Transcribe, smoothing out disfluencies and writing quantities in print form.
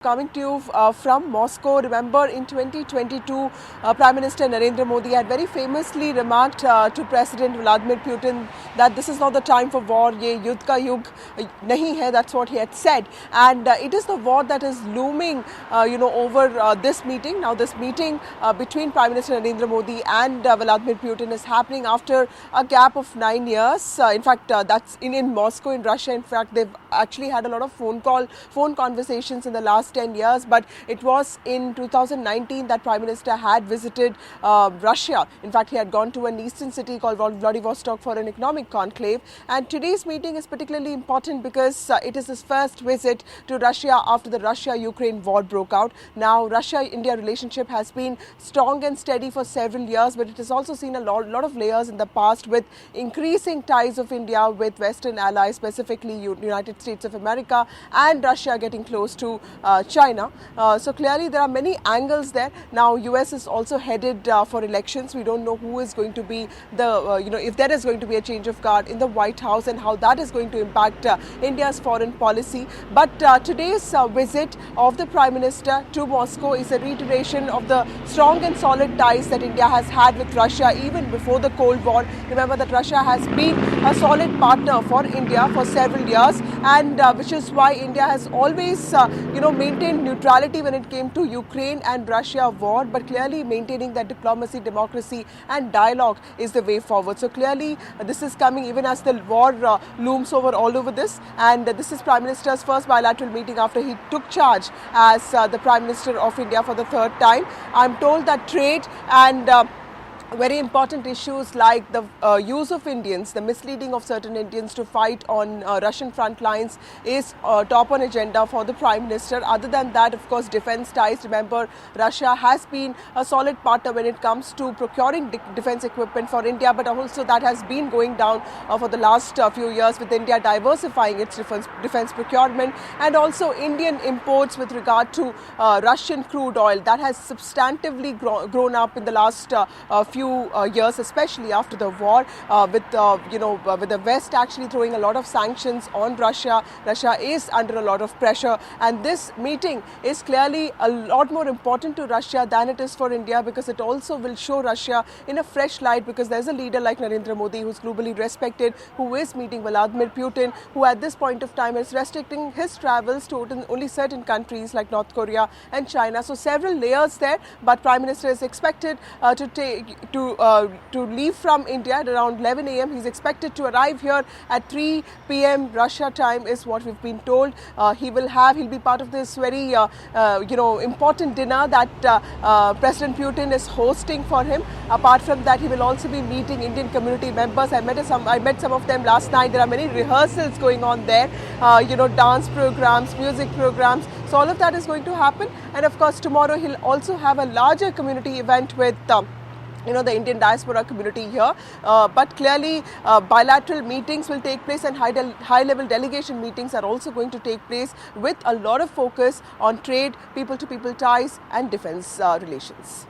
Coming to you from Moscow, remember in 2022, Prime Minister Narendra Modi had very famously remarked to President Vladimir Putin that this is not the time for war, ye yudh ka yug nahi hai, that's what he had said. And it is the war that is looming, over this meeting. Now this meeting between Prime Minister Narendra Modi and Vladimir Putin is happening after a gap of 9 years. In fact, that's in Moscow, in Russia. In fact, they've actually had a lot of phone conversations in the last 10 years, but it was in 2019 that Prime Minister had visited Russia. In fact, he had gone to an eastern city called Vladivostok for an economic conclave. And today's meeting is particularly important because it is his first visit to Russia after the Russia-Ukraine war broke out. Now, Russia-India relationship has been strong and steady for several years, but it has also seen a lot of layers in the past, with increasing ties of India with Western allies, specifically United States of America, and Russia getting close to China. So clearly there are many angles there. Now US is also headed for elections. We don't know who is going to be the, if there is going to be a change of guard in the White House and how that is going to impact India's foreign policy. But today's visit of the Prime Minister to Moscow is a reiteration of the strong and solid ties that India has had with Russia even before the Cold War. Remember that Russia has been a solid partner for India for several years, and which is why India has always, maintained neutrality when it came to Ukraine and Russia war, but clearly maintaining that diplomacy, democracy and dialogue is the way forward. So clearly this is coming even as the war looms over all over this, and this is Prime Minister's first bilateral meeting after he took charge as the Prime Minister of India for the third time. I'm told that trade and very important issues like the use of Indians, the misleading of certain Indians to fight on Russian front lines is top on agenda for the Prime Minister. Other than that, of course, defense ties. Remember, Russia has been a solid partner when it comes to procuring defense equipment for India, but also that has been going down for the last few years, with India diversifying its defense procurement, and also Indian imports with regard to Russian crude oil. That has substantively grown up in the last few years, especially after the war, with the West actually throwing a lot of sanctions on Russia. Russia is under a lot of pressure, and this meeting is clearly a lot more important to Russia than it is for India, because it also will show Russia in a fresh light, because there's a leader like Narendra Modi who's globally respected, who is meeting Vladimir Putin, who at this point of time is restricting his travels to only certain countries like North Korea and China. So several layers there, but Prime Minister is expected to leave from India at around 11 a.m. He's expected to arrive here at 3 p.m. Russia time, is what we've been told. He'll be part of this very important dinner that President Putin is hosting for him. Apart from that, he will also be meeting Indian community members. I met some of them last night. There are many rehearsals going on there, dance programs, music programs. So all of that is going to happen. And of course, tomorrow he'll also have a larger community event with the Indian diaspora community here. But clearly bilateral meetings will take place, and high-level delegation meetings are also going to take place, with a lot of focus on trade, people-to-people ties and defense relations.